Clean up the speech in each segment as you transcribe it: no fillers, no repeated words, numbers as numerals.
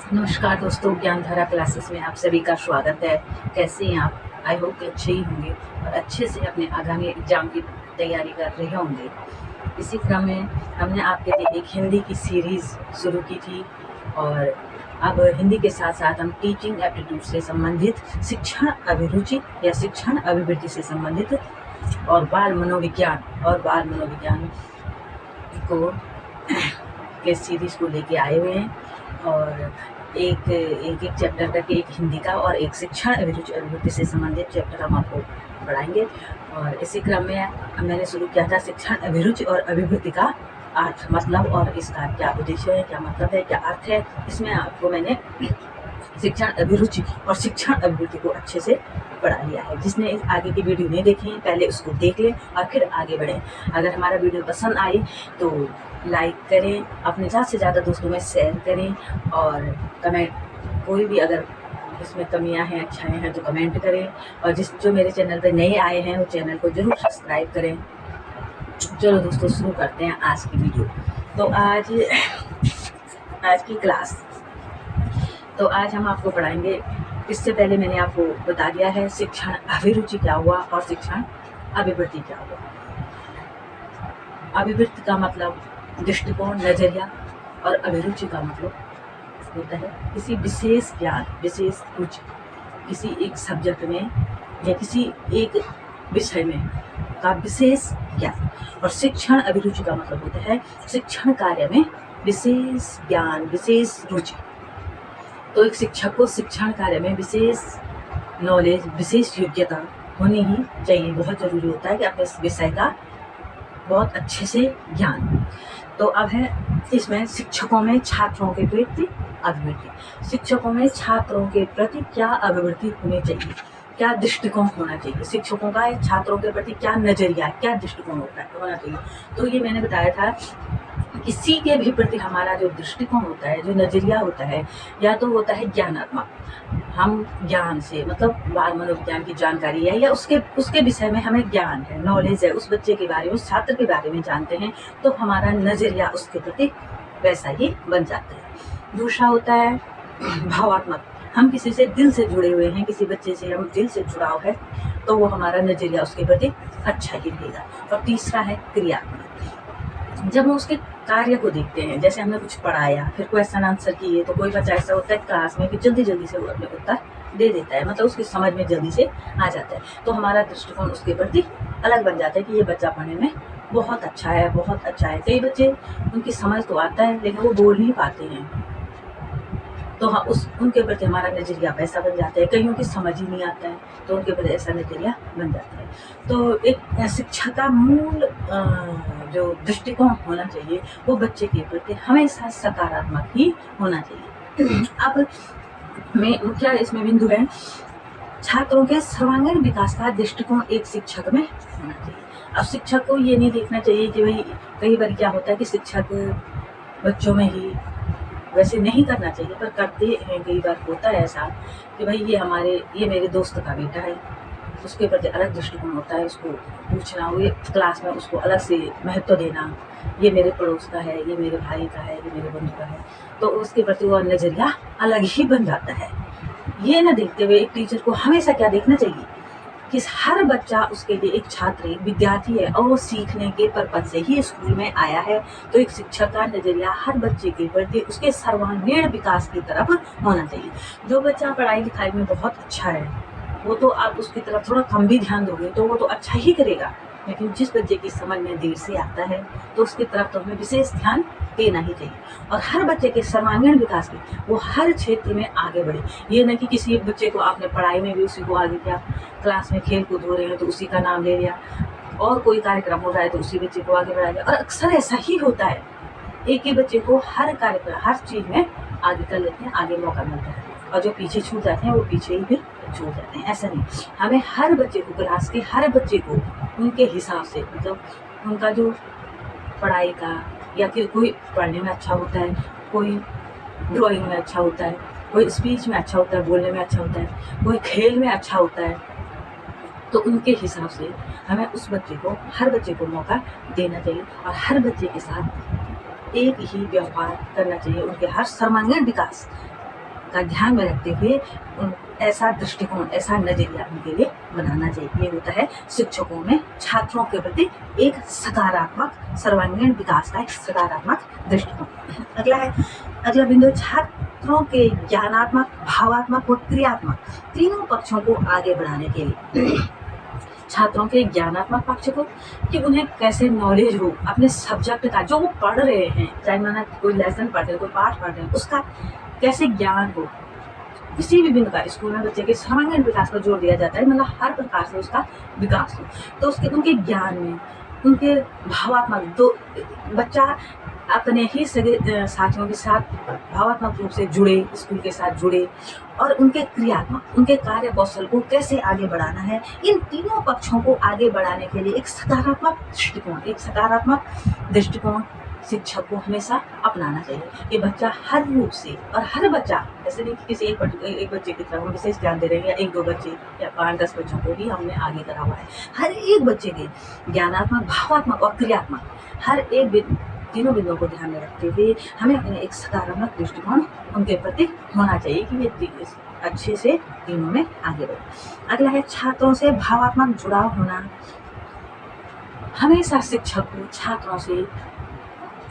नमस्कार दोस्तों, ज्ञानधारा क्लासेस में आप सभी का स्वागत है। कैसे हैं आप? आई होप कि अच्छे ही होंगे और अच्छे से अपने आगामी एग्जाम की तैयारी कर रहे होंगे। इसी क्रम में हमने आपके लिए एक हिंदी की सीरीज़ शुरू की थी और अब हिंदी के साथ साथ हम टीचिंग एप्टीट्यूड से संबंधित, शिक्षण अभिरुचि या शिक्षण अभिवृत्ति से संबंधित और बाल मनोविज्ञान को के सीरीज़ को लेके आए हुए हैं और एक चैप्टर करके, एक हिंदी का और एक शिक्षण अभिरुचि अभिवृत्ति से संबंधित चैप्टर हम आपको पढ़ाएंगे। और इसी क्रम में मैंने शुरू किया था शिक्षण अभिरुचि और अभिवृत्ति का अर्थ, मतलब और इसका क्या उद्देश्य है, क्या मतलब है, क्या अर्थ है। इसमें आपको मैंने शिक्षण अभिरुचि और शिक्षण अभिवृत्ति को अच्छे से पढ़ा लिया है। जिसने इस आगे की वीडियो नहीं देखी है पहले उसको देख लें और फिर आगे बढ़ें। अगर हमारा वीडियो पसंद आए तो लाइक करें, अपने ज़्यादा से ज़्यादा दोस्तों में शेयर करें और कमेंट, कोई भी अगर इसमें कमियां हैं अच्छाई हैं तो कमेंट करें। और जो मेरे चैनल पर नए आए हैं वो चैनल को ज़रूर सब्सक्राइब करें। चलो दोस्तों, शुरू करते हैं आज की वीडियो। तो आज की क्लास, तो आज हम आपको पढ़ाएंगे। इससे पहले मैंने आपको बता दिया है शिक्षण अभिरुचि क्या हुआ और शिक्षण अभिवृत्ति क्या हुआ। अभिवृत्ति का मतलब दृष्टिकोण, नजरिया, और अभिरुचि का मतलब होता है किसी विशेष ज्ञान, विशेष रुचि, किसी एक सब्जेक्ट में या किसी एक विषय में का विशेष ज्ञान। और शिक्षण अभिरुचि का मतलब होता है शिक्षण कार्य में विशेष ज्ञान, विशेष रुचि। तो एक शिक्षक को शिक्षण कार्य में विशेष नॉलेज, विशेष योग्यता होनी ही चाहिए। बहुत ज़रूरी होता है कि अपने विषय का बहुत अच्छे से ज्ञान। तो अब है इसमें शिक्षकों में छात्रों के प्रति अभिवृत्ति। शिक्षकों में छात्रों के प्रति क्या अभिवृत्ति होनी चाहिए, क्या दृष्टिकोण होना चाहिए, शिक्षकों का छात्रों के प्रति क्या नजरिया, क्या दृष्टिकोण होना चाहिए। तो ये मैंने बताया था, किसी के भी प्रति हमारा जो दृष्टिकोण होता है, जो नजरिया होता है, या तो होता है ज्ञानात्मक, हम ज्ञान से मतलब बाल मनोविज्ञान की जानकारी है या उसके विषय में हमें ज्ञान है, नॉलेज है, उस बच्चे के बारे में, उस छात्र के बारे में जानते हैं, तो हमारा नजरिया उसके प्रति वैसा ही बन जाता है। दूसरा होता है भावात्मक, हम किसी से दिल से जुड़े हुए हैं, किसी बच्चे से हम दिल से जुड़ाव है, तो वो हमारा नजरिया उसके प्रति अच्छा ही रहेगा। और तीसरा है क्रियात्मक, जब हम उसके कार्य को देखते हैं, जैसे हमने कुछ पढ़ाया, फिर क्वेश्चन आंसर किए, तो कोई बच्चा ऐसा होता है क्लास में कि जल्दी से वो अपने उत्तर दे देता है, मतलब उसकी समझ में जल्दी से आ जाता है, तो हमारा दृष्टिकोण उसके प्रति अलग बन जाता है कि ये बच्चा पढ़ने में बहुत अच्छा है, बहुत अच्छा है। कई बच्चे, उनकी समझ तो आता है लेकिन वो बोल नहीं पाते हैं, तो हाँ, उनके प्रति हमारा नजरिया वैसा बन जाता है। कईयों की समझ ही नहीं आता है तो उनके प्रति ऐसा नजरिया बन जाता है। तो एक शिक्षा का मूल जो दृष्टिकोण होना चाहिए वो बच्चे के प्रति हमेशा सकारात्मक ही होना चाहिए। अब मुख्य इसमें बिंदु है छात्रों के सर्वांगीण विकास का दृष्टिकोण एक शिक्षक में होना चाहिए। अब शिक्षक को ये नहीं देखना चाहिए कि भाई, कई बार क्या होता है कि शिक्षक बच्चों में ही, वैसे नहीं करना चाहिए पर करते हैं, कई बार होता है ऐसा कि भाई ये मेरे दोस्त का बेटा है, उसके प्रति अलग दृष्टिकोण होता है, उसको पूछना, ये क्लास में उसको अलग से महत्व देना, ये मेरे पड़ोस का है, ये मेरे भाई का है, ये मेरे बंधु का है, तो उसके प्रति वो नजरिया अलग ही बन जाता है। ये न देखते हुए एक टीचर को हमेशा क्या देखना चाहिए कि हर बच्चा उसके लिए एक छात्र, एक विद्यार्थी है और वो सीखने के पर्पज से ही स्कूल में आया है। तो एक शिक्षक का नजरिया हर बच्चे के प्रति उसके सर्वांगीण विकास की तरफ होना चाहिए। जो बच्चा पढ़ाई लिखाई में बहुत अच्छा है, वो तो आप उसकी तरफ थोड़ा कम भी ध्यान दोगे तो वो तो अच्छा ही करेगा, लेकिन जिस बच्चे की समझ में देर से आता है तो उसकी तरफ तो हमें विशेष ध्यान देना ही चाहिए। और हर बच्चे के सर्वांगीण विकास में वो हर क्षेत्र में आगे बढ़े। ये नहीं कि किसी एक बच्चे को आपने पढ़ाई में भी उसी को आगे किया, क्लास में खेल कूद हो रहे हैं तो उसी का नाम ले लिया, और कोई कार्यक्रम हो रहा है तो उसी बच्चे को आगे बढ़ा दिया। और अक्सर ऐसा ही होता है, एक ही बच्चे को हर कार्यक्रम, हर चीज़ में आगे कर लेते हैं, आगे मौका मिलता है, और जो पीछे छूट जाते हैं वो पीछे ही फिर छूट जाते हैं। ऐसा नहीं, हमें हर बच्चे को, क्लास के हर बच्चे को उनके हिसाब से, मतलब उनका जो पढ़ाई का, या फिर कोई पढ़ने में अच्छा होता है, कोई ड्राइंग में अच्छा होता है, कोई स्पीच में अच्छा होता है, बोलने में अच्छा होता है, कोई खेल में अच्छा होता है, तो उनके हिसाब से हमें उस बच्चे को, हर बच्चे को मौका देना चाहिए और हर बच्चे के साथ एक ही व्यवहार करना चाहिए। उनके हर सर्वांगीण विकास का ध्यान में रखते हुए ऐसा दृष्टिकोण, ऐसा नजरिया उनके लिए बनाना चाहिए। ये होता है शिक्षकों में छात्रों के प्रति एक सकारात्मक सर्वांगीण विकास का एक सकारात्मक दृष्टिकोण। अगला बिंदु छात्रों के ज्ञानात्मक, भावात्मक और क्रियात्मक तीनों पक्षों को आगे बढ़ाने के लिए छात्रों के ज्ञानात्मक पक्ष को, कि उन्हें कैसे नॉलेज हो अपने सब्जेक्ट का, जो वो पढ़ रहे हैं, चाहे माना कोई लेसन पढ़ रहे हैं, कोई पाठ पढ़ रहे हैं, उसका कैसे ज्ञान हो। किसी भी बिंदु का स्कूल में बच्चे के सर्वांगीण विकास पर जोर दिया जाता है, मतलब हर प्रकार से उसका विकास हो। तो उनके ज्ञान में, उनके भावात्मक, दो बच्चा अपने ही सगे साथियों के साथ भावात्मक रूप से जुड़े, स्कूल के साथ जुड़े, और उनके क्रियात्मक, उनके कार्य कौशल को कैसे आगे बढ़ाना है, इन तीनों पक्षों को आगे बढ़ाने के लिए एक सकारात्मक दृष्टिकोण शिक्षक को हमेशा अपनाना चाहिए। कि बच्चा हर रूप से, और हर बच्चा, ऐसे नहीं कि किसी एक बच्चे की तरफ हम विशेष ध्यान दे रहे हैं, या 1-2 बच्चे या 5-10 बच्चों को भी हमने आगे करा हुआ है। हर एक बच्चे के ज्ञानात्मक, भावात्मक और क्रियात्मक हर एक तीनों बिंदुओं को ध्यान में रखते हुए हमें अपने एक सकारात्मक दृष्टिकोण उनके प्रति होना चाहिए कि ये अच्छे से तीनों में आगे बढ़े। अगला है छात्रों से भावात्मक जुड़ाव होना। हमेशा शिक्षक को छात्रों से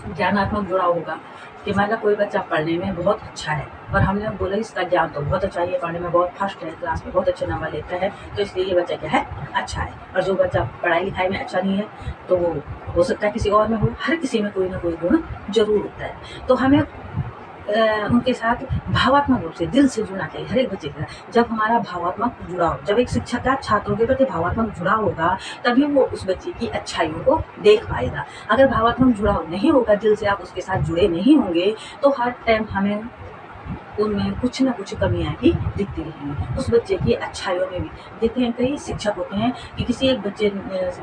ज्ञानात्मक जुड़ाव होगा। कि मतलब कोई बच्चा पढ़ने में बहुत अच्छा है और हमने बोला इसका ज्ञान तो बहुत अच्छा है, पढ़ने में बहुत फर्स्ट है, क्लास में बहुत अच्छे नंबर लेता है, तो इसलिए ये बच्चा क्या है, अच्छा है। और जो बच्चा पढ़ाई लिखाई में अच्छा नहीं है तो वो हो सकता है किसी और में हो, हर किसी में कोई ना कोई गुण जरूर होता है। तो हमें उनके साथ भावात्मक रूप से दिल से जुड़ना चाहिए हर एक बच्चे के साथ। जब हमारा भावात्मक जुड़ाव, जब एक शिक्षक का छात्रों के प्रति भावात्मक जुड़ाव होगा, तभी वो उस बच्चे की अच्छाइयों को देख पाएगा। अगर भावात्मक जुड़ाव नहीं होगा, दिल से आप उसके साथ जुड़े नहीं होंगे, तो हर टाइम हमें उनमें कुछ ना कुछ कमियां ही दिखती रहेंगी, उस बच्चे की अच्छाइयों में भी। देखते हैं कई शिक्षक होते हैं कि किसी एक बच्चे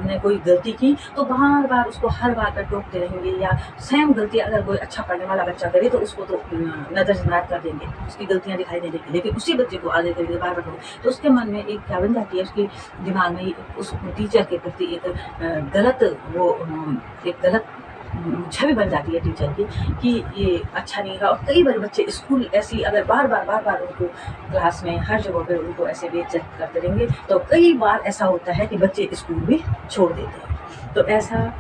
ने कोई गलती की तो बार बार उसको हर बार पर टोकते रहेंगे, या सेम गलती अगर कोई अच्छा पढ़ने वाला बच्चा करे तो उसको तो नजरअंदाज कर देंगे, उसकी गलतियां दिखाई दे देंगे, लेकिन उसी बच्चे को आगे करेंगे बार बार। तो उसके मन में एक क्या बन जाती है, उसके दिमाग में उस टीचर के प्रति एक गलत छवि बन जाती है टीचर की, कि ये अच्छा नहीं रहा। और कई बार बच्चे स्कूल ऐसी अगर बार बार उनको क्लास में हर जगह पे उनको ऐसे बेइज्जत करते रहेंगे, तो कई बार ऐसा होता है कि बच्चे स्कूल भी छोड़ देते हैं। तो ऐसा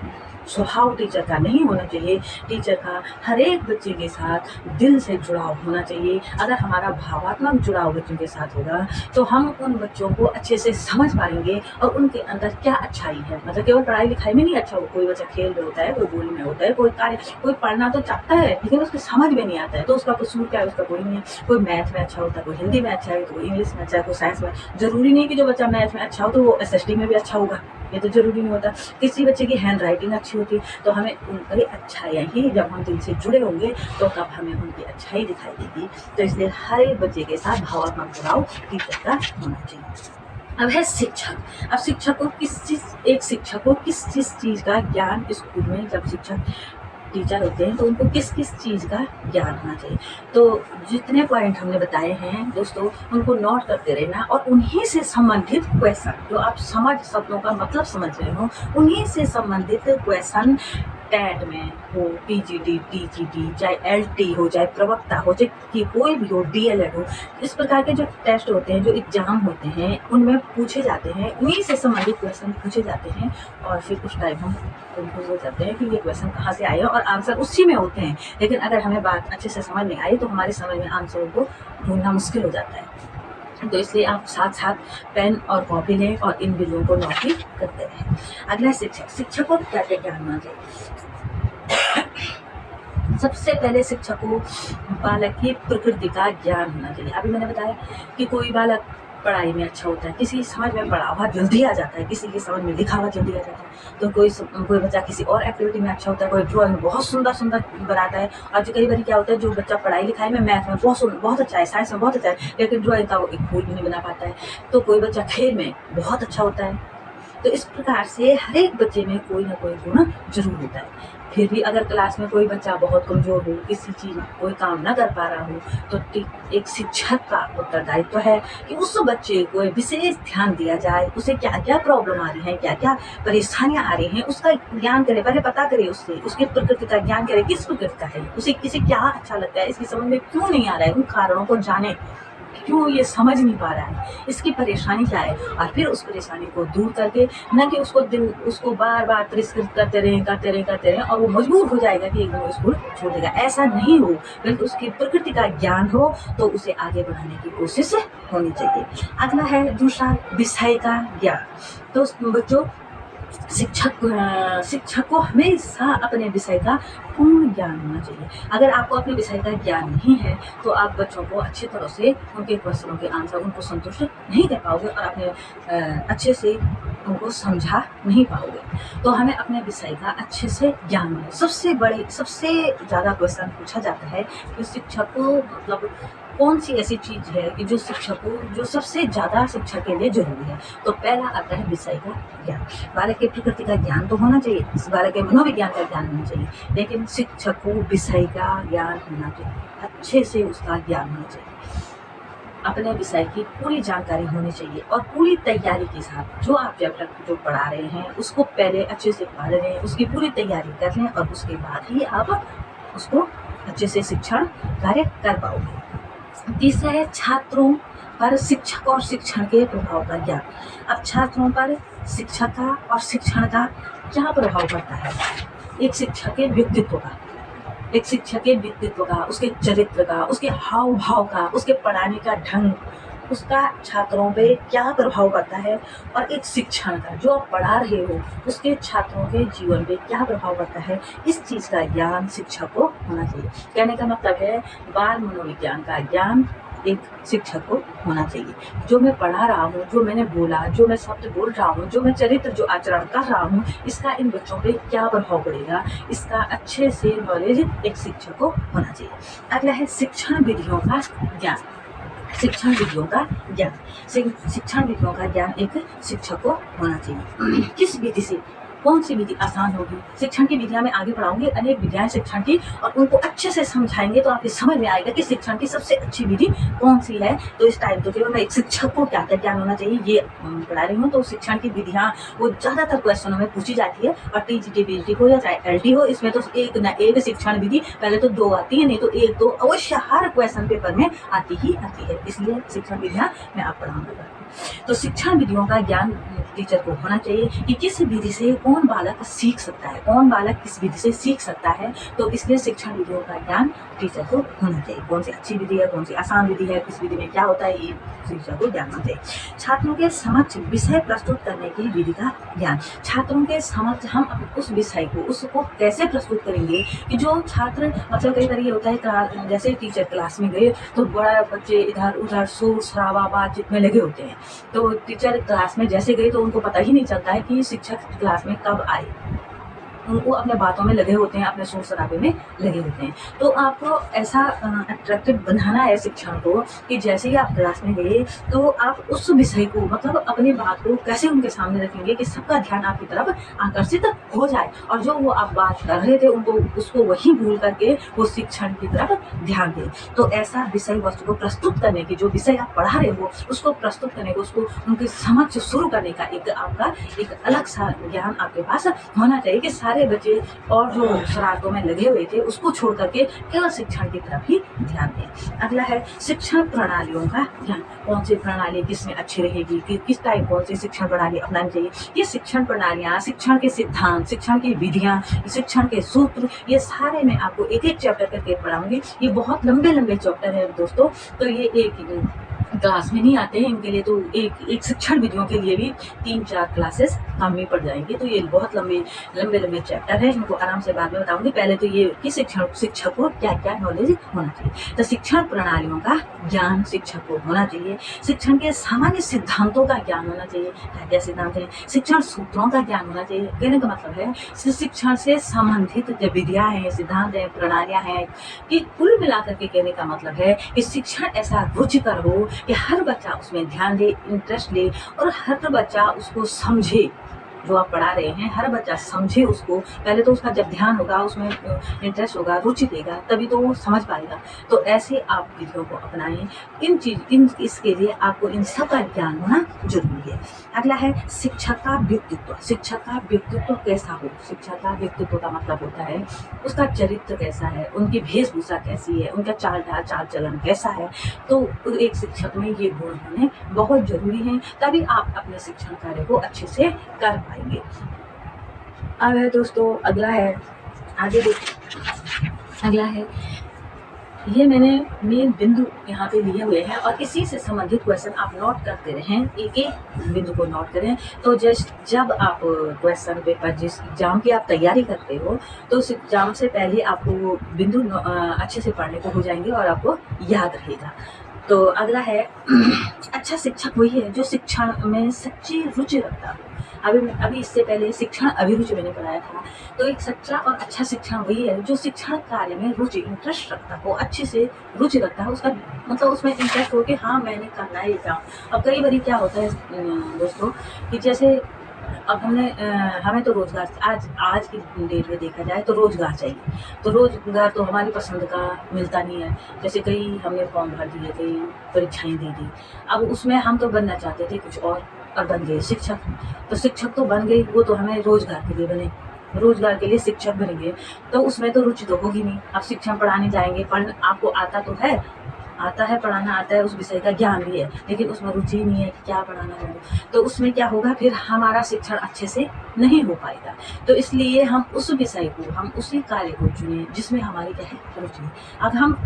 स्वभाव टीचर का नहीं होना चाहिए। टीचर का हर एक बच्चे के साथ दिल से जुड़ाव होना चाहिए। अगर हमारा भावात्मक जुड़ाव बच्चों के साथ होगा तो हम उन बच्चों को अच्छे से समझ पाएंगे और उनके अंदर क्या अच्छाई है। मतलब केवल पढ़ाई लिखाई में नहीं अच्छा हो, कोई बच्चा खेल में होता है, कोई बोली में होता है, कोई पढ़ना तो चाहता है लेकिन उसकी समझ में नहीं आता है, तो उसका कसूर क्या है, उसका कोई नहीं है। कोई मैथ में अच्छा होता है, कोई हिंदी में अच्छा है, कोई इंग्लिश में अच्छा है, कोई साइंस में। जरूरी नहीं कि जो बच्चा मैथ में अच्छा हो तो वो SST में भी अच्छा होगा, ये तो जरूरी नहीं होता। किसी बच्चे की हैंड राइटिंग अच्छी होती, तो हमें उनकी अच्छाइयाँ ही, जब हम दिल से जुड़े होंगे तो तब हमें उनकी अच्छाई दिखाई देगी। तो इसलिए हर एक बच्चे के साथ भावात्मक जुड़ाव टीचर का होना चाहिए। अब है शिक्षक। अब शिक्षक को किस चीज़ का ज्ञान स्कूल में, जब शिक्षक टीचर होते हैं तो उनको किस चीज़ का ज्ञान होना चाहिए। तो जितने पॉइंट हमने बताए हैं दोस्तों, उनको नोट करते रहना, और उन्हीं से संबंधित क्वेश्चन, जो आप शब्दों का मतलब समझ रहे हो, उन्हीं से संबंधित क्वेश्चन टेट में हो, PGT, TGT, चाहे LT हो, चाहे प्रवक्ता हो, चाहे कि कोई भी हो, DLED हो, इस प्रकार के जो टेस्ट होते हैं, जो एग्जाम होते हैं, उनमें पूछे जाते हैं, उन्हीं से संबंधित क्वेश्चन पूछे जाते हैं। और फिर कुछ टाइम हम कंफ्यूज हो जाते हैं कि ये क्वेश्चन कहाँ से आए और आंसर उसी में होते हैं, लेकिन अगर हमें बात अच्छे से समझ में आई तो हमारी समझ में आंसर को ढूंढना मुश्किल हो जाता है। तो इसलिए आप साथ साथ पेन और कॉपी लें और इन बिंदुओं को नोट भी करते रहें। अगला शिक्षक को क्या क्या ज्ञान होना चाहिए। सबसे पहले शिक्षक को बालक की प्रकृति का ज्ञान होना चाहिए। अभी मैंने बताया कि कोई बालक पढ़ाई में अच्छा होता है, किसी समझ में पढ़ा हुआ जल्दी आ जाता है, किसी की समझ में लिखा हुआ जल्दी आ जाता है। तो कोई बच्चा किसी और एक्टिविटी में अच्छा होता है, कोई ड्राइंग बहुत सुंदर बनाता है। और जो कई बार क्या होता है, जो बच्चा पढ़ाई लिखाई में, मैथ में बहुत अच्छा है, साइंस में बहुत अच्छा है, लेकिन ड्राइंग का वो एक फूल भी नहीं बना पाता है। तो कोई बच्चा खेल में बहुत अच्छा होता है। तो इस प्रकार से हर एक बच्चे में कोई ना कोई गुण जरूर होता है। फिर भी अगर क्लास में कोई बच्चा बहुत कमज़ोर हो, किसी चीज़ कोई काम ना कर पा रहा हो, तो एक शिक्षक का उत्तरदायित्व है कि उस बच्चे को विशेष ध्यान दिया जाए, उसे क्या-क्या प्रॉब्लम आ रही है, क्या-क्या परेशानियाँ आ रही हैं, उसका ज्ञान करे, पहले पता करे उससे, उसकी प्रकृति का ज्ञान करे, किस प्रकृति का है, इसे क्या अच्छा लगता है, इसकी समझ में क्यों नहीं आ रहा है, उन कारणों को जाने, क्यों ये समझ नहीं पा रहा है, इसकी परेशानी क्या है, और फिर उस परेशानी को दूर करके, न कि उसको बार-बार तिरस्कृत करते रहें और वो मजबूर हो जाएगा कि वो स्कूल छोड़ देगा। ऐसा नहीं हो, बल्कि उसकी प्रकृति का ज्ञान हो तो उसे आगे बढ़ाने की कोशिश होनी चाहिए। अगला है दूसरा, विषय का ज्ञान। तो बच्चों, शिक्षक को हमेशा अपने विषय का पूर्ण ज्ञान होना चाहिए। अगर आपको अपने विषय का ज्ञान नहीं है तो आप बच्चों को अच्छी तरह से उनके क्वेश्चनों के आंसर उनको संतुष्ट नहीं कर पाओगे और अपने अच्छे से उनको समझा नहीं पाओगे। तो हमें अपने विषय का अच्छे से ज्ञान होना। सबसे ज़्यादा क्वेश्चन पूछा जाता है कि शिक्षक को मतलब कौन सी ऐसी चीज़ है कि जो सबसे ज़्यादा शिक्षा के लिए जरूरी है। तो पहला आता है विषय का ज्ञान। बालक की प्रकृति का ज्ञान तो होना चाहिए, बालक के मनोविज्ञान का ज्ञान होना चाहिए, लेकिन शिक्षक को विषय का ज्ञान होना चाहिए, अच्छे से उसका ज्ञान होना चाहिए, अपने विषय की पूरी जानकारी होनी चाहिए और पूरी तैयारी के साथ जो आप चैप्टर जो पढ़ा रहे हैं उसको पहले अच्छे से पढ़ लें, उसकी पूरी तैयारी कर लें और उसके बाद ही आप उसको अच्छे से शिक्षण कार्य कर पाओगे। तीसरा है छात्रों पर शिक्षक और शिक्षण के प्रभाव का ज्ञान। अब छात्रों पर शिक्षक का और शिक्षण का क्या प्रभाव पड़ता है, एक शिक्षक के व्यक्तित्व का, उसके चरित्र का, उसके हाव भाव का, उसके पढ़ाने का ढंग, उसका छात्रों पे क्या प्रभाव पड़ता है, और एक शिक्षण का, जो आप पढ़ा रहे हो उसके छात्रों के जीवन पे क्या प्रभाव पड़ता है, इस चीज़ का ज्ञान शिक्षक को होना चाहिए। कहने का मतलब है बाल मनोविज्ञान का ज्ञान एक शिक्षक को होना चाहिए। जो मैं पढ़ा रहा हूँ, जो मैंने बोला, जो मैं शब्द बोल रहा हूँ, जो मैं चरित्र जो आचरण कर रहा हूँ, इसका इन बच्चों पे क्या प्रभाव पड़ेगा, इसका अच्छे से नॉलेज एक शिक्षक को होना चाहिए। अगला है शिक्षण विधियों का ज्ञान। शिक्षण विधियों का ज्ञान एक शिक्षक को होना चाहिए। किस विधि से, कौन सी विधि आसान होगी। शिक्षण की विधियां में आगे पढ़ाऊंगी, अनेक विधियां शिक्षण की, और उनको अच्छे से समझाएंगे तो आपको समझ में आएगा कि शिक्षण की सबसे अच्छी विधि कौन सी है। तो इस टाइम तो केवल मैं एक शिक्षक को क्या क्या ज्ञान होना चाहिए ये पढ़ा रही हूँ। तो शिक्षण की विधियां वो ज़्यादातर क्वेश्चनों में पूछी जाती है, और टीजीटी पीजीटी हो या चाहे एलटी हो, इसमें तो एक न एक शिक्षण विधि पहले तो 2 आती है, नहीं तो 1 तो अवश्य हर क्वेश्चन पेपर में आती ही आती है। इसलिए शिक्षण विधियां मैं आप पढ़ाऊंगा। तो शिक्षण विधियों का ज्ञान टीचर को होना चाहिए कि किस विधि से कौन बालक सीख सकता है, कौन बालक किस विधि से सीख सकता है। तो इसलिए शिक्षण विधियों का ज्ञान टीचर को होना चाहिए, कौन सी अच्छी विधि है, कौन सी आसान विधि है, किस विधि में क्या होता है, ये टीचर को ज्ञान होना चाहिए। छात्रों के समक्ष विषय प्रस्तुत करने की विधि का ज्ञान। छात्रों के समक्ष हम उस विषय को, उसको कैसे प्रस्तुत करेंगे कि जो छात्र, मतलब कई बार ये होता है जैसे टीचर क्लास में गए तो बड़ा बच्चे इधर उधर शोर शराबा बातचीत में लगे होते हैं। तो टीचर क्लास में जैसे गए तो उनको पता ही नहीं चलता है कि शिक्षक क्लास में कब आए, उनको अपने बातों में लगे होते हैं, अपने शोर शराबे में लगे होते हैं। तो आपको ऐसा अट्रैक्टिव बनाना है शिक्षण को कि जैसे ही आप क्लास में गए तो आप उस विषय को, मतलब अपनी बात को कैसे उनके सामने रखेंगे कि सबका ध्यान आपकी तरफ आकर्षित हो जाए, और जो वो आप बात कर रहे थे उनको उसको वही भूल करके वो शिक्षण की तरफ ध्यान दें। तो ऐसा विषय वस्तु को प्रस्तुत करने की, जो विषय आप पढ़ा रहे हो उसको प्रस्तुत करने को, उसको उनके समक्ष शुरू करने का आपका एक अलग सा ज्ञान आपके पास होना चाहिए कि सारे बच्चे और जो शरारतों में लगे हुए थे उसको छोड़ करके केवल शिक्षण की तरफ ही ध्यान दें। अगला है शिक्षण प्रणालियों का ज्ञान। कौन सी प्रणाली किसमें अच्छी रहेगी, कि किस टाइप कौन सी शिक्षण प्रणाली अपनानी चाहिए। ये शिक्षण प्रणालियाँ, शिक्षण के सिद्धांत, शिक्षण की विधियाँ, शिक्षण के सूत्र, ये सारे मैं आपको एक एक चैप्टर करके पढ़ाऊंगी। ये बहुत लंबे लंबे चैप्टर है दोस्तों, तो ये एक क्लास में नहीं आते हैं, इनके लिए तो एक शिक्षण विधियों के लिए भी 3-4 क्लासेस कम ही पड़ जाएंगे। तो ये बहुत लंबे चैप्टर है, इनको आराम से बाद में बताऊंगी। पहले तो ये कि शिक्षक को क्या क्या नॉलेज होना चाहिए। तो शिक्षण प्रणालियों का ज्ञान शिक्षक को होना चाहिए। शिक्षण के सामान्य सिद्धांतों का ज्ञान होना चाहिए, क्या क्या सिद्धांत है। शिक्षण सूत्रों का ज्ञान होना चाहिए। कहने का मतलब है शिक्षण से संबंधित जो विधियाँ हैं, सिद्धांत हैं, प्रणालियाँ हैं, कि कुल मिलाकर के कहने का मतलब है कि शिक्षण ऐसा रुचिकर हो कि हर बच्चा उसमें ध्यान दे, इंटरेस्ट ले, और हर बच्चा उसको समझे, जो आप पढ़ा रहे हैं हर बच्चा समझे उसको। पहले तो उसका जब ध्यान होगा, उसमें इंटरेस्ट होगा, रुचि देगा, तभी तो वो समझ पाएगा। तो ऐसे आप विधियों को अपनाएं। इसके लिए आपको इन सब का ज्ञान होना जरूरी है। अगला है शिक्षक का व्यक्तित्व। शिक्षक का व्यक्तित्व कैसा हो? शिक्षक का व्यक्तित्व का मतलब होता है उसका चरित्र कैसा है, उनकी वेशभूषा कैसी है, उनका चाल चलन कैसा है। तो एक शिक्षक में ये गुण होने बहुत जरूरी है, तभी आप अपने शिक्षण कार्य को अच्छे से कर पाएंगे। अब है दोस्तों अगला है, आगे देखिए, अगला है, ये मैंने मेन बिंदु यहाँ पे लिए हुए हैं और इसी से संबंधित क्वेश्चन आप नोट करते रहें, एक एक बिंदु को नोट करें। तो जब आप क्वेश्चन पेपर जिस एग्जाम की आप तैयारी करते हो, तो उस एग्जाम से पहले आपको वो बिंदु अच्छे से पढ़ने को हो जाएंगे और आपको याद रहेगा। तो अगला है अच्छा शिक्षक वही है जो शिक्षण में सच्ची रुचि रखता हो। अभी इससे पहले शिक्षण अभिरुचि मैंने पढ़ाया था। तो एक सच्चा और अच्छा शिक्षण वही है जो शिक्षण कार्य में रुचि, इंटरेस्ट रखता हो, अच्छे से रुचि रखता है, उसका मतलब उसमें इंटरेस्ट हो कि हाँ मैंने करना है ये काम। अब कई बार क्या होता है दोस्तों कि जैसे अब हमें तो रोजगार आज की डेट में देखा जाए तो रोजगार चाहिए। तो रोजगार तो हमारी पसंद का मिलता नहीं है। जैसे कई हमने फॉर्म भर दिए, कई परीक्षाएं दे दी। अब उसमें हम तो बनना चाहते थे कुछ और बन गए शिक्षक। तो शिक्षक तो बन गई, वो तो हमें रोजगार के लिए बने, रोजगार के लिए शिक्षक बनेंगे। तो उसमें तो रुचि तो होगी नहीं। अब शिक्षण पढ़ाने जाएंगे, आपको आता तो है, आता है पढ़ाना, आता है, उस विषय का ज्ञान भी है, लेकिन उसमें रुचि नहीं है कि क्या पढ़ाना है। तो उसमें क्या होगा, फिर हमारा शिक्षण अच्छे से नहीं हो पाएगा। तो इसलिए हम उस विषय को, हम उसी कार्य को चुने जिसमें हमारी क्या है, रुचि है।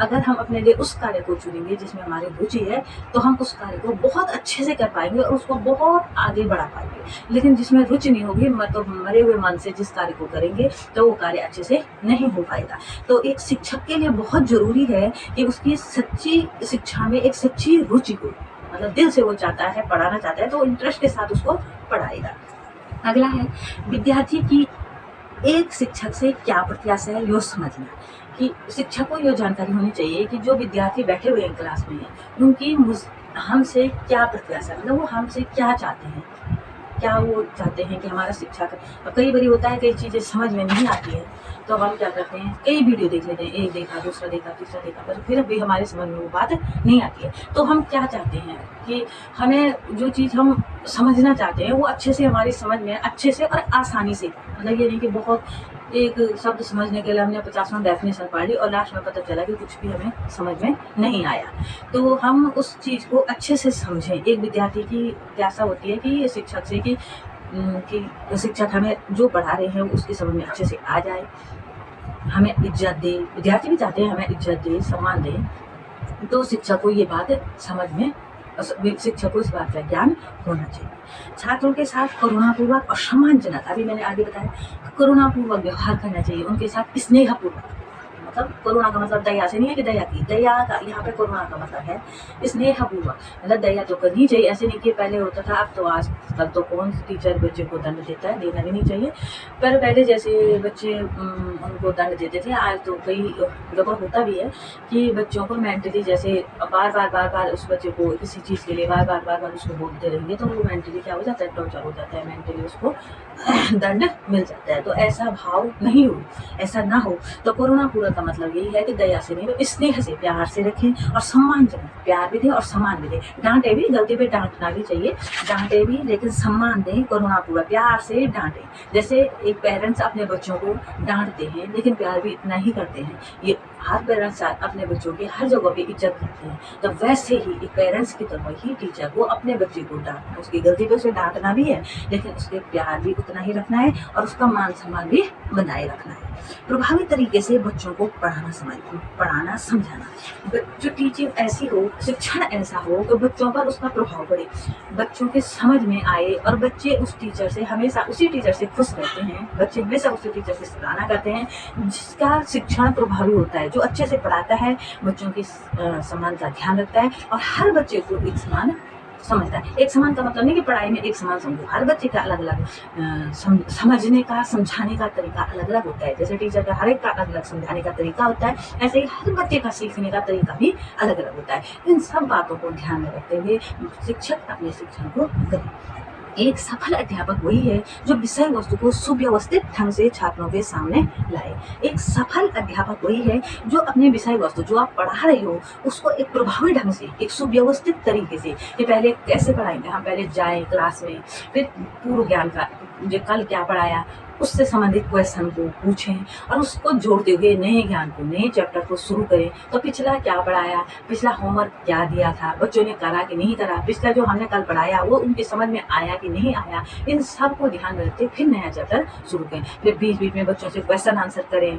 अगर हम अपने लिए उस कार्य को चुनेंगे जिसमें हमारी रुचि है, तो हम उस कार्य को बहुत अच्छे से कर पाएंगे और उसको बहुत आगे बढ़ा पाएंगे। लेकिन जिसमें रुचि नहीं होगी, मतलब मरे हुए मन से जिस कार्य को करेंगे, तो वो कार्य अच्छे से नहीं हो पाएगा। तो एक शिक्षक के लिए बहुत जरूरी है कि उसकी सच्ची शिक्षा में एक सच्ची रुचि हो, मतलब दिल से वो चाहता है, पढ़ाना चाहता है, तो इंटरेस्ट के साथ उसको पढ़ाएगा। अगला है विद्यार्थी की एक शिक्षक से क्या प्रत्याशा है, यो समझना। कि शिक्षक को यह जानकारी होनी चाहिए कि जो विद्यार्थी बैठे हुए हैं क्लास में, उनकी हमसे क्या प्रत्याशा, मतलब वो हमसे क्या चाहते हैं, क्या वो चाहते हैं कि हमारा शिक्षा और कई बार होता है कई चीज़ें समझ में नहीं आती है, तो हम क्या करते हैं, कई वीडियो देख लेते हैं, एक देखा, दूसरा देखा, तीसरा देखा, पर फिर भी हमारे समझ में वो बात नहीं आती है। तो हम क्या चाहते हैं कि हमें जो चीज़ हम समझना चाहते हैं वो अच्छे से हमारी समझ में, अच्छे से और आसानी से, मतलब ये नहीं कि बहुत एक शब्द समझने के लिए हमने 50वां डेफिनेशन पढ़ ली और लास्ट में पता चला कि कुछ भी हमें समझ में नहीं आया। तो हम उस चीज़ को अच्छे से समझें। एक विद्यार्थी की प्रत्याशा होती है कि शिक्षक से कि शिक्षक हमें जो पढ़ा रहे हैं उसकी समझ में अच्छे से आ जाए, हमें इज्जत दे। विद्यार्थी भी चाहते हैं हमें इज्जत दे, सम्मान दे। तो शिक्षक को ये बात समझ में, शिक्षक को इस बात का ज्ञान होना चाहिए। छात्रों के साथ करुणापूर्वक और सम्मानजनक, अभी मैंने आगे बताया, करुणापूर्वक व्यवहार करना चाहिए उनके साथ, स्नेहपूर्वक। मतलब करुणा का मतलब दया से नहीं है कि दया की, दया का यहाँ पे करुणा का मतलब है स्नेहपूर्वक। मतलब दया तो करनी चाहिए, ऐसे नहीं कि पहले होता था, अब तो आजकल तो कौन टीचर बच्चे को दंड देता है, देना भी नहीं चाहिए। पर पहले जैसे बच्चे उनको दंड देते थे, आज तो कई जगह होता भी है कि बच्चों को मेंटली जैसे बार बार उस बच्चे को किसी चीज़ के लिए बार बार उसको बोलते रहेंगे, तो वो मेंटली क्या हो जाता है, टॉर्चर हो जाता है, मेंटली उसको दंड मिल जाता है। तो ऐसा भाव नहीं हो, ऐसा ना हो। तो करुणापूर्वक का मतलब यही है कि दया से नहीं, तो स्नेह से, प्यार से रखें और सम्मानजनक, प्यार भी दें और सम्मान भी दें। डांटे भी, गलती पे डांटना भी चाहिए, डांटे भी लेकिन सम्मान दें, करुणापूर्वक प्यार से डांटें। जैसे एक पेरेंट्स अपने बच्चों को डांटते हैं लेकिन प्यार भी इतना ही करते हैं, ये हर पेरेंट्स अपने बच्चों की हर जगह पे इज्जत करते हैं। तो वैसे ही एक पेरेंट्स की तरह ही टीचर को अपने बच्चे को डांटना, उसकी गलती पे उसे डांटना भी है, लेकिन उसके प्यार भी उतना ही रखना है और उसका मान सम्मान भी बनाए रखना है। प्रभावी तरीके से बच्चों को पढ़ाना समझाना, जो टीचिंग ऐसी हो, शिक्षण ऐसा हो कि बच्चों पर उसका प्रभाव पड़े, बच्चों के समझ में आए और बच्चे उस टीचर से हमेशा, उसी टीचर से खुश रहते हैं, बच्चे हमेशा उसी टीचर से सराहना करते हैं जिसका शिक्षण प्रभावी होता है, जो अच्छे से पढ़ाता है, बच्चों की सम्मान का ध्यान रखता है और हर बच्चे को एक समान समझता है। एक समान का मतलब नहीं कि पढ़ाई में एक समान समझो, हर बच्चे का अलग अलग समझने का, समझाने का तरीका अलग अलग होता है। जैसे टीचर का हर एक का अलग अलग समझाने का तरीका होता है, ऐसे ही हर बच्चे का सीखने का तरीका भी अलग अलग होता है। इन सब बातों को ध्यान में रखते हुए शिक्षक अपने शिक्षण को करें। एक सफल अध्यापक वही है जो विषय वस्तु को सुव्यवस्थित ढंग से छात्रों के सामने लाए। एक सफल अध्यापक वही है जो अपने विषय वस्तु जो आप पढ़ा रहे हो उसको एक प्रभावी ढंग से, एक सुव्यवस्थित तरीके से, कि पहले कैसे पढ़ाएंगे, हम पहले जाएं क्लास में, फिर पूर्व ज्ञान का जो कल क्या पढ़ाया उससे संबंधित क्वेश्चन को पूछें और उसको जोड़ते हुए नए ज्ञान को, नए चैप्टर को शुरू करें। तो पिछला क्या पढ़ाया, पिछला होमवर्क क्या दिया था, बच्चों ने करा कि नहीं करा, पिछला जो हमने कल पढ़ाया वो उनके समझ में आया कि नहीं आया, इन सब को ध्यान में रखते फिर नया चैप्टर शुरू करें। फिर बीच बीच में बच्चों से क्वेश्चन आंसर करें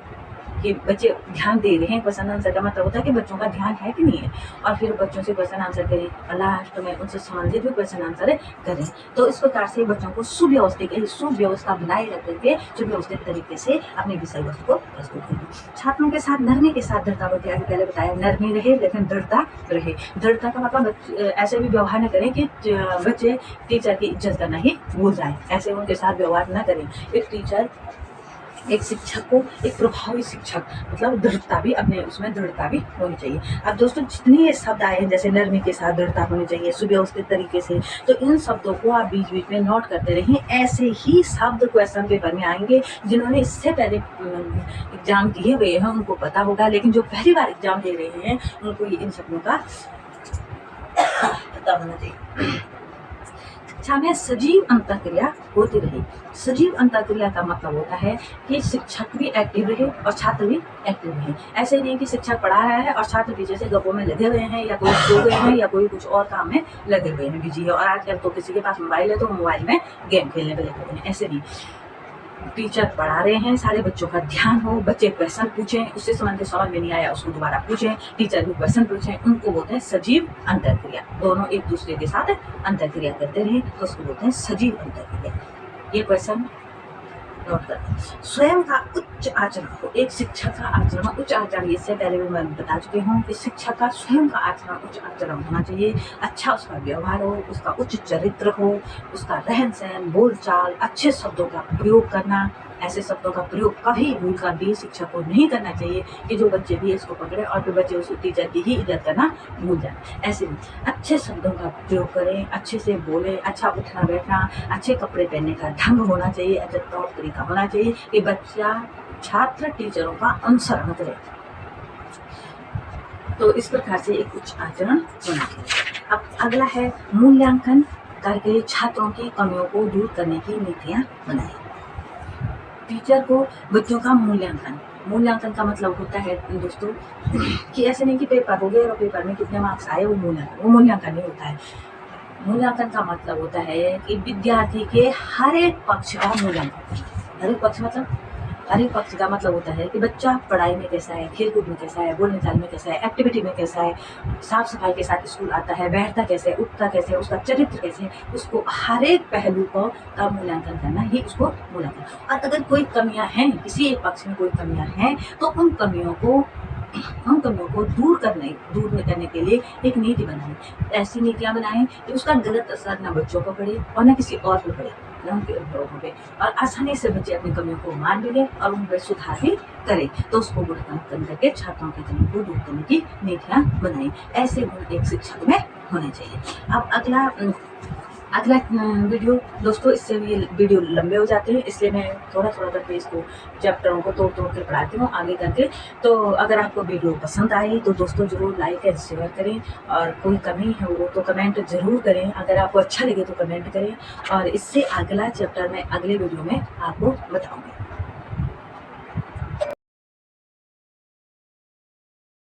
कि बच्चे ध्यान दे रहे हैं। क्वेश्चन आंसर का मतलब होता है कि बच्चों का ध्यान है कि नहीं है, और फिर बच्चों से क्वेश्चन आंसर करें और लास्ट में उनसे संबंधित भी क्वेश्चन आंसर करें। तो इस प्रकार से बच्चों को सुव्यवस्था बनाए रख करके सुव्यवस्थित तरीके से अपने विषय वस्तु को प्रस्तुत करें। छात्रों के साथ नरमी के साथ दृढ़ता बरतें। आगे पहले बताया नरमी रहे लेकिन दृढ़ता रहे। दृढ़ता का मतलब ऐसे भी व्यवहार न करें कि बच्चे टीचर की इज्जत करना ही भूल जाए, ऐसे उनके साथ व्यवहार न करें। एक टीचर, एक शिक्षक को, एक प्रभावी शिक्षक मतलब दृढ़ता भी, अपने उसमें दृढ़ता भी होनी चाहिए। अब दोस्तों जितने ये शब्द आए हैं जैसे नरमी के साथ दृढ़ता होनी चाहिए, सुव्यवस्थित तरीके से, तो इन शब्दों को आप बीच बीच में नोट करते रहें। ऐसे ही शब्द क्वेश्चन पेपर में आएंगे। जिन्होंने इससे पहले एग्जाम दिए हुए हैं उनको पता होगा, लेकिन जो पहली बार एग्जाम दे रहे हैं उनको इन शब्दों का पता होना चाहिए। शिक्षा में सजीव अंतःक्रिया होती रही। सजीव अंतःक्रिया का मतलब होता है कि शिक्षक भी एक्टिव रहे और छात्र भी एक्टिव रहे। ऐसे नहीं कि शिक्षक पढ़ा रहा है और छात्र पीछे से गप्पों में लगे हुए हैं, या कोई सो गए हैं, या कोई कुछ और काम में लगे हुए हैं, बिजी है। और आजकल तो किसी के पास मोबाइल है तो मोबाइल में गेम खेलने में लगे हुए हैं। ऐसे नहीं, टीचर पढ़ा रहे हैं, सारे बच्चों का ध्यान हो, बच्चे क्वेश्चन पूछें, उससे समझ में नहीं आया उसको दोबारा पूछें, टीचर भी क्वेश्चन पूछें, उनको बोलते हैं सजीव अंतःक्रिया। दोनों एक दूसरे के साथ अंतःक्रिया करते रहे तो उसको बोलते हैं सजीव अंतःक्रिया। ये क्वेश्चन नोट करते हैं। स्वयं का उच्च आचरण हो। एक शिक्षक का आचरण उच्च आचरण, इससे पहले भी मैं बता चुकी हूँ कि शिक्षक का स्वयं का आचरण उच्च आचरण होना चाहिए। अच्छा उसका व्यवहार हो, उसका उच्च चरित्र हो, उसका रहन सहन, बोलचाल, अच्छे शब्दों का प्रयोग करना। ऐसे शब्दों का प्रयोग कभी भूल कर भी शिक्षक को नहीं करना चाहिए कि जो बच्चे भी इसको पकड़े और फिर बच्चे उस टीचर की ही इज्जत करना भूल जाए। ऐसे नहीं, अच्छे शब्दों का प्रयोग करें, अच्छे से बोलें, अच्छा उठना बैठना, अच्छे कपड़े पहनने का ढंग होना चाहिए, अच्छा तौर तरीका होना चाहिए कि बच्चा, छात्र टीचरों का अनुसरण करे। तो इस प्रकार से एक उच्च आचरण होना चाहिए। अब अगला है मूल्यांकन करके छात्रों की कमियों को दूर करने की नीतियाँ बनाएं। टीचर को बच्चों का मूल्यांकन का मतलब होता है दोस्तों कि ऐसे नहीं कि पेपर हो गया और पेपर में कितने मार्क्स आए वो मूल्यांकन नहीं होता है। मूल्यांकन का मतलब होता है कि विद्यार्थी के हर एक पक्ष का मूल्यांकन। हर एक पक्ष का मतलब होता है कि बच्चा पढ़ाई में कैसा है, खेलकूद में कैसा है, बोलने चालने में कैसा है, एक्टिविटी में कैसा है, साफ सफाई के साथ स्कूल आता है, बैठता कैसे है, उठता कैसे है, उसका चरित्र कैसे है, उसको हर एक पहलू का मूल्यांकन करना ही उसको मूल्यांकन। और अगर कोई कमियां हैं, किसी एक पक्ष में कोई कमियां हैं, तो उन कमियों को दूर करने के लिए एक नीति बनाएं। ऐसी नीतियां बनाएं कि उसका गलत असर न बच्चों को पड़े और न किसी और पर पड़े, न उनके अभिभावकों पे, और आसानी से बच्चे अपनी कमियों को मान भी लें और उन पर सुधार भी करें। तो उसको गुण करके छात्रों की कमियों को दूर करने की नीतियां बनाएं। ऐसे गुण एक शिक्षक में होने चाहिए। अब अगला वीडियो दोस्तों, इससे भी वीडियो लंबे हो जाते हैं, इसलिए मैं थोड़ा करके इसको चैप्टरों को तोड़ के पढ़ाती हूँ आगे करके। तो अगर आपको वीडियो पसंद आई तो दोस्तों ज़रूर लाइक एंड शेयर करें, और कोई कमी है वो तो कमेंट ज़रूर करें। अगर आपको अच्छा लगे तो कमेंट करें, और इससे अगला चैप्टर मैं अगले वीडियो में आपको बताऊँगी।